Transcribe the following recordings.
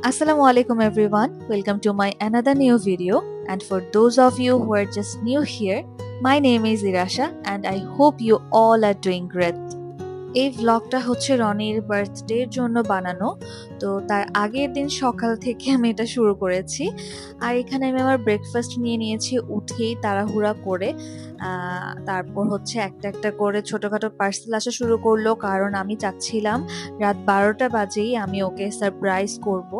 Assalamu alaikum everyone. Welcome to my another new video. And for those of you who are just new here, my name is Irasha and I hope you all are doing great. এই ভ্লগটা হচ্ছে রনির বার্থডের জন্য বানানো। তো তার আগের দিন সকাল থেকে আমি এটা শুরু করেছি। আর এখানে আমি আমার ব্রেকফাস্ট নিয়ে নিয়েছি উঠেই তাড়াহুড়া করে। তারপর হচ্ছে একটা একটা করে ছোটোখাটো পার্সেল আসা শুরু করলো, কারণ আমি চাচ্ছিলাম রাত 12টা বাজেই আমি ওকে সারপ্রাইজ করব।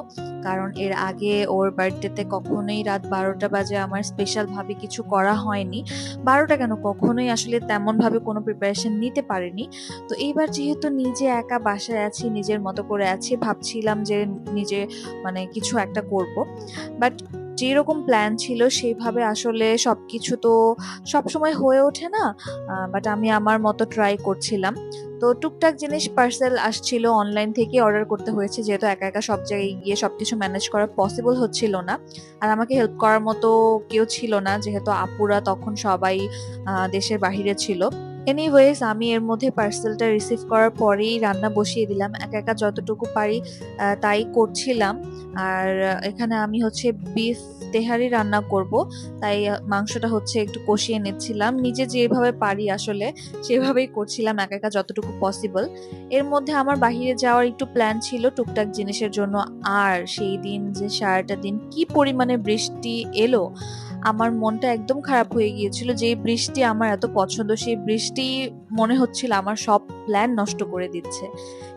কারণ এর আগে ওর বার্থডেতে কখনোই রাত 12টা বাজে আমার স্পেশালভাবে কিছু করা হয়নি। 12টা কেন, কখনোই আসলে তেমনভাবে কোনো প্রিপারেশন নিতে পারিনি। তো এইবার যেহেতু নিজে একা বাসায় আছি, নিজের মতো করে আছি, ভাবছিলাম যে নিজে কিছু একটা করব। বাট যেরকম প্ল্যান ছিল সেইভাবে আসলে সবকিছু তো সবসময় হয়ে ওঠে না। বাট আমি আমার মতো ট্রাই করছিলাম। তো টুকটাক জিনিস পার্সেল আসছিল, অনলাইন থেকে অর্ডার করতে হয়েছে, যেহেতু একা একা সব জায়গায় গিয়ে সবকিছু ম্যানেজ করা পসিবল হচ্ছিল না। আর আমাকে হেল্প করার মতো কেউ ছিল না, যেহেতু আপুরা তখন সবাই দেশের বাহিরে ছিল। এনিওয়েজ আমি এর মধ্যে পার্সেলটা রিসিভ করার পরেই রান্না বসিয়ে দিলাম, একা একা যতটুকু পারি তাই করছিলাম। আর এখানে আমি হচ্ছে বিফ তেহারি রান্না করব, তাই মাংসটা হচ্ছে একটু কষিয়ে নিচ্ছিলাম। নিজে যেভাবে পারি আসলে সেভাবেই করছিলাম, একা একা যতটুকু পসিবল। এর মধ্যে আমার বাহিরে যাওয়ার একটু প্ল্যান ছিল টুকটাক জিনিসের জন্য। আর সেই দিন যে সারাটা দিন কি পরিমাণে বৃষ্টি এলো, আমার মনটা একদম খারাপ হয়ে গিয়েছিল। যে বৃষ্টি আমার এত পছন্দ, সেই বৃষ্টি মনে হচ্ছিল আমার সব প্ল্যান নষ্ট করে দিচ্ছে।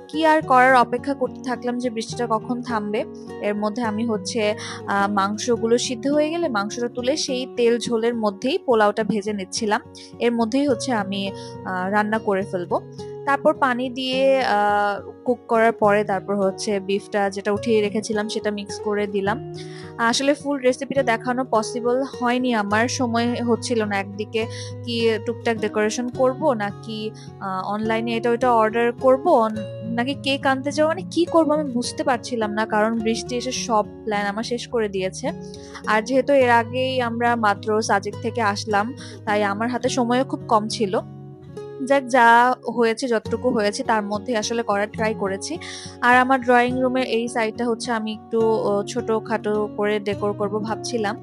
কি আর করার, অপেক্ষা করতে থাকলাম যে বৃষ্টিটা কখন থামবে। এর মধ্যে আমি হচ্ছে মাংসগুলো সিদ্ধ হয়ে গেলে মাংসটা তুলে সেই তেল ঝোলের মধ্যেই পোলাওটা ভেজে নিচ্ছিলাম। এর মধ্যেই হচ্ছে আমি রান্না করে ফেলবো। তারপর পানি দিয়ে কুক করার পরে তারপর হচ্ছে বিফটা যেটা উঠিয়ে রেখেছিলাম সেটা মিক্স করে দিলাম। আসলে ফুল রেসিপিটা দেখানো পসিবল হয়নি, আমার সময় হচ্ছিল না। একদিকে কি টুকটাক ডেকোরেশন করব, নাকি অনলাইনে এটা ওইটা অর্ডার করব, নাকি কেক আনতে যাবো, কি করবো আমি বুঝতে পারছিলাম না, কারণ বৃষ্টি এসে সব প্ল্যান আমার শেষ করে দিয়েছে। আর যেহেতু এর আগেই আমরা মাত্র সাজেক থেকে আসলাম, তাই আমার হাতে সময়ও খুব কম ছিল। যাক, যা হয়েছে যতটুকু হয়েছে তার মধ্যে আসলে করার ট্রাই করেছি। আর আমার ড্রয়িং রুমের এই সাইডটা হচ্ছে আমি একটু ছোটোখাটো করে ডেকোর করব ভাবছিলাম।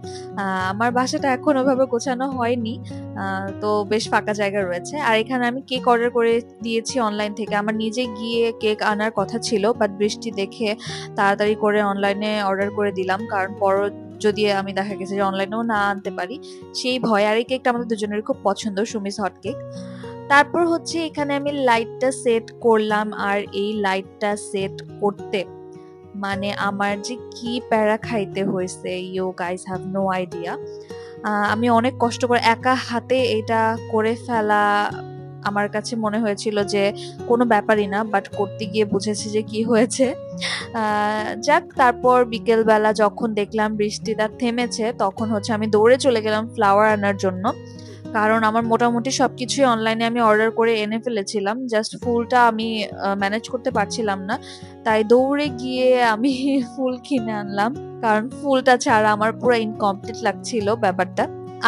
আমার বাসাটা এখন ওভাবে গোছানো হয়নি, তো বেশ ফাঁকা জায়গা রয়েছে। আর এখানে আমি কেক অর্ডার করে দিয়েছি অনলাইন থেকে। আমার নিজে গিয়ে কেক আনার কথা ছিল, বাট বৃষ্টি দেখে তাড়াতাড়ি করে অনলাইনে অর্ডার করে দিলাম, কারণ যদি আমি দেখা গেছে যে অনলাইনেও না আনতে পারি সেই ভয়। আর এই কেকটা আমাদের দুজনের খুব পছন্দ, সুমিস হট কেক। তারপর হচ্ছে এখানে আমি লাইটটা সেট করলাম। আর এই লাইটটা সেট করতে আমার যে কি প্যারা খাইতে হয়েছে, you guys have no idea. আমি অনেক কষ্ট করে একা হাতে এটা করে ফেলা আমার কাছে মনে হয়েছিল যে কোনো ব্যাপারই না, বাট করতে গিয়ে বুঝেছি যে কি হয়েছে। যাক, তারপর বিকেলবেলা যখন দেখলাম বৃষ্টিটা থেমেছে, তখন হচ্ছে আমি দৌড়ে চলে গেলাম ফ্লাওয়ার আনার জন্য। কারণ আমার মোটামুটি সবকিছুই অনলাইনে আমি অর্ডার করে এনে ফেলেছিলাম, জাস্ট ফুলটা আমি ম্যানেজ করতে পারছিলাম না। তাই দৌড়ে গিয়ে আমি ফুল কিনে আনলাম, কারণ ফুলটা ছাড়া আমার পুরো ইনকমপ্লিট লাগছিল ব্যাপারটা।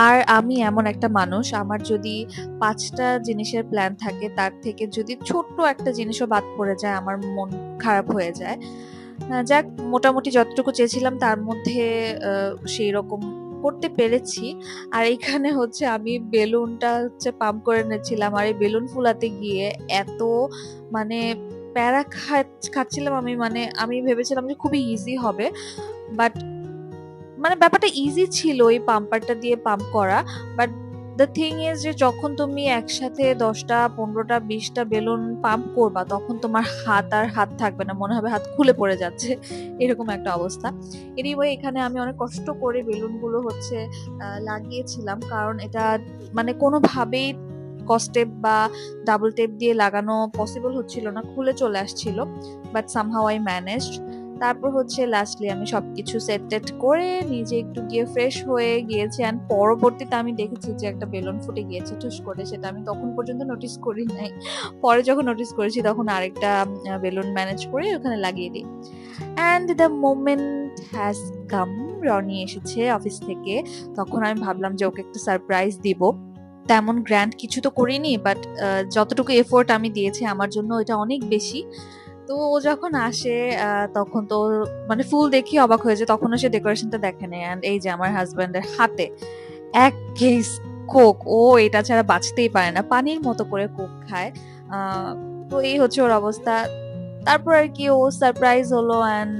আর আমি এমন একটা মানুষ, আমার যদি 5টা জিনিসের প্ল্যান থাকে, তার থেকে যদি ছোট্ট একটা জিনিসও বাদ পড়ে যায় আমার মন খারাপ হয়ে যায়। যাক, মোটামুটি যতটুকু চেয়েছিলাম তার মধ্যে সেই রকম করতে পেরেছি। আর এখানে হচ্ছে আমি বেলুনটা হচ্ছে পাম্প করে নিচ্ছিলাম। আর এই বেলুন ফুলাতে গিয়ে এত মানে প্যারা খাচ্ছিলাম আমি। আমি ভেবেছিলাম যে খুবই ইজি হবে, বাট ব্যাপারটা ইজি ছিল এই পাম্পারটা দিয়ে পাম্প করা। বাট দ্য থিং ইজ যে যখন তুমি একসাথে 10টা 15টা 20টা বেলুন পাম্প করবা, তখন তোমার হাত আর হাত থাকবে না, মনে হবে হাত খুলে পড়ে যাচ্ছে, এরকম একটা অবস্থা। এনিওয়ে, এখানে আমি অনেক কষ্ট করে বেলুনগুলো হচ্ছে লাগিয়েছিলাম, কারণ এটা কোনোভাবেই কস্টেপ বা ডাবল টেপ দিয়ে লাগানো পসিবল হচ্ছিল না, খুলে চলে আসছিল। But somehow I managed. তারপর হচ্ছে লাস্টলি আমি সবকিছু সেট টেট করে নিজে একটু গিয়ে ফ্রেশ হয়ে গিয়েছি। অ্যান্ড পরবর্তীতে আমি দেখেছি যে একটা বেলুন ফুটে গিয়েছে ঠুস করে, সেটা আমি তখন পর্যন্ত নোটিস করি নাই। পরে যখন নোটিস করেছি তখন আরেকটা বেলুন ম্যানেজ করে ওখানে লাগিয়ে দিই। And the moment has come. Rony এসেছে অফিস থেকে, তখন আমি ভাবলাম যে ওকে একটা সারপ্রাইজ দিব। তেমন গ্র্যান্ড কিছু তো করিনি, বাট যতটুকু এফোর্ট আমি দিয়েছি আমার জন্য এটা অনেক বেশি। তো ও যখন আসে তখন তো মানে ফুল দেখি অবাক হয়েছে, তখনও সে ডেকোরেশনটা দেখে নেয়। অ্যান্ড এই যে আমার হাজবেন্ডের হাতে ১ কেস কোক, ও এটা ছাড়া বাঁচতেই পারে না। পানির মতো করে কোক খায়। আ তো এই হচ্ছে ওর অবস্থা। তারপর আর কি ও সারপ্রাইজ হলো and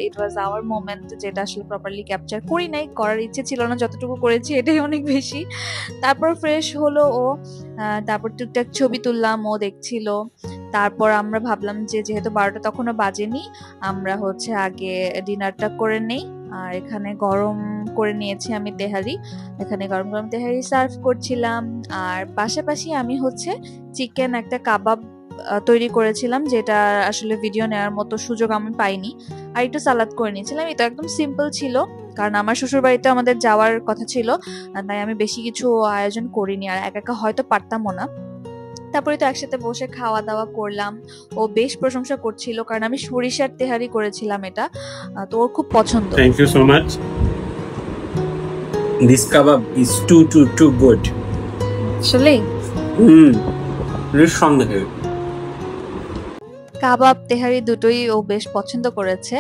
it was our moment, যেটা আসলে প্রপারলি ক্যাপচার করি নাই। করার ইচ্ছে ছিল না, যতটুকু করেছি এটাই অনেক বেশি। তারপর ফ্রেশ হলো ও, তারপর টুকটাক ছবি তুললাম, ও দেখছিল। তারপর আমরা ভাবলাম যে যেহেতু ১২টা তখনও বাজেনি, আমরা হচ্ছে আগে ডিনারটা করে নেই। আর এখানে গরম করে নিয়েছি আমি তেহারি। এখানে গরম গরম তেহারি সার্ভ করছিলাম। আর পাশাপাশি আমি হচ্ছে চিকেন একটা কাবাব তৈরি করেছিলাম, যেটা আসলে ভিডিও নেওয়ার মতো সুযোগ আমি পাইনি। আর একটু সালাদ করে নিয়েছিলাম। এটা একদম সিম্পল ছিল, কারণ আমার শ্বশুর বাড়িতে আমাদের যাওয়ার কথা ছিল, তাই আমি বেশি কিছু আয়োজন করিনি, আর একা একা হয়তো পারতামও না। তারপরে তো একসাথে বসে খাওয়া দাওয়া করলাম। ও বেশ প্রশংসা করছিল, কারণ আমি সরিষার তেহারি করেছিলাম এটা, তো ওর খুব পছন্দ। Thank you so much. This kebab is too good. আসলে নিঃসন্দেহে কাবাব তেহারি দুটোই ও বেশ পছন্দ করেছে।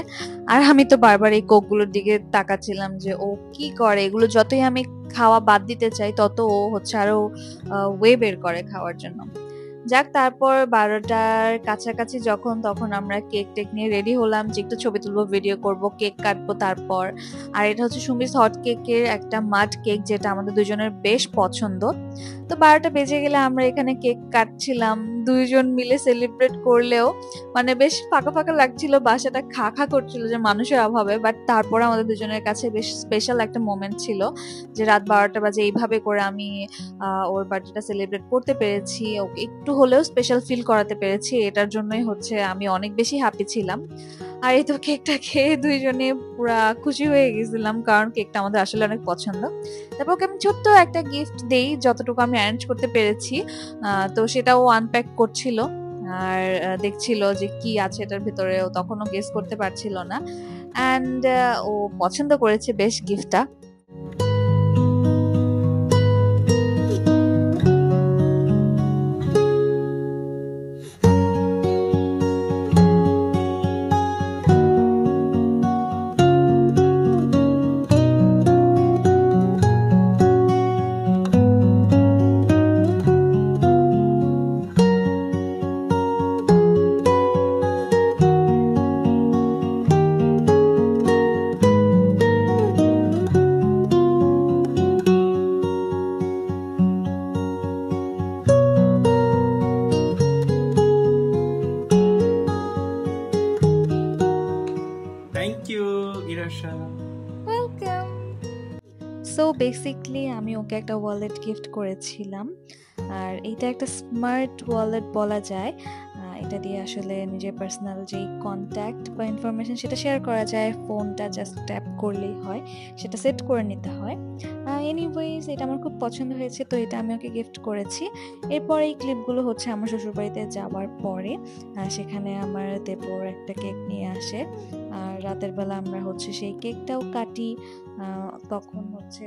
আর আমি তো বারবার এই কোকগুলোর দিকে তাকাচ্ছিলাম যে ও কি করে। এগুলো যতই আমি খাওয়া বাদ দিতে চাই, তত ও হচ্ছে আরো ওয়ে বের করে খাওয়ার জন্য। যাক, তারপর ১২টার কাছাকাছি যখন, তখন আমরা কেক টেক নিয়ে রেডি হলাম যে একটু ছবি তুলবো, ভিডিও করব, কেক কাটবো তারপর। আর এটা হচ্ছে সুমিস হট কেকের একটা মাড কেক, যেটা আমাদের দুজনের বেশ পছন্দ। তো ১২টা বেজে গেলে আমরা এখানে কেক কাটছিলাম, দুইজন মিলে সেলিব্রেট করলেও মানে বেশ ফাঁকা ফাঁকা লাগছিল, বাসাটা খা খা করছিল যে মানুষের অভাবে। বাট তারপর আমাদের দুজনের কাছে বেশ স্পেশাল একটা মোমেন্ট ছিল, যে রাত ১২টা বাজে এইভাবে করে আমি ওর বার্থডেটা সেলিব্রেট করতে পেরেছি, ওকে একটু হলেও স্পেশাল ফিল করাতে পেরেছি। এটার জন্যই হচ্ছে আমি অনেক বেশি হ্যাপি ছিলাম। আর এই তো কেকটা খেয়ে দুইজনে পুরা খুশি হয়ে গেছিলাম, কারণ কেকটা আমাদের আসলে অনেক পছন্দ। তারপর ওকে আমি ছোট্ট একটা গিফট দেই, যতটুকু আমি অ্যারেঞ্জ করতে পেরেছি। তো সেটাও আনপ্যাক করছিল আর দেখছিল যে কি আছে এটার ভিতরে, ও তখনও গেস করতে পারছিল না। অ্যান্ড ও পছন্দ করেছে বেশ গিফটটা। Thank you, Irasha. Welcome. So basically আমি ওকে একটা ওয়ালেট গিফট করেছিলাম। আর এইটা একটা স্মার্ট ওয়ালেট বলা যায়। এটা দিয়ে আসলে নিজের পার্সোনাল যেই কন্ট্যাক্ট বা ইনফরমেশন সেটা শেয়ার করা যায়, ফোনটা জাস্ট ট্যাপ করলেই হয়, সেটা সেট করে নিতে হয়। এনিওয়েজ এটা আমার খুব পছন্দ হয়েছে, তো এটা আমি ওকে গিফট করেছি। এরপর এই ক্লিপগুলো হচ্ছে আমার শ্বশুরবাড়িতে যাওয়ার পরে, সেখানে আমার দেবর একটা কেক নিয়ে আসে। আর রাতের বেলা আমরা হচ্ছে সেই কেকটাও কাটি। তখন হচ্ছে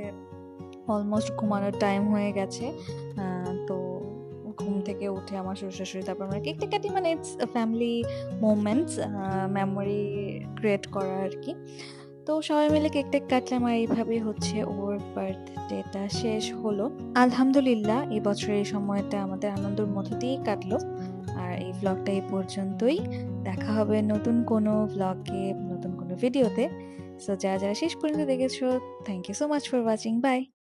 অলমোস্ট ঘুমানোর টাইম হয়ে গেছে। তো ঘুম থেকে উঠে আমার শ্বশুর শাশুড়ি, তারপর আমরা কেকটা কাটি, মানে it's family moments, memory create করা আর কি। তো সবাই মিলে কেক টেক কাটলাম, আর এইভাবেই হচ্ছে ওর বার্থডেটা শেষ হলো। আলহামদুলিল্লাহ এই বছরের এই সময়টা আমাদের আনন্দের মধ্য দিয়েই কাটলো। আর এই ভ্লগটা এই পর্যন্তই। দেখা হবে নতুন কোনো ভ্লগে, নতুন কোনো ভিডিওতে। সো যারা যারা শেষ পর্যন্ত দেখেছো, thank you so much for watching. By.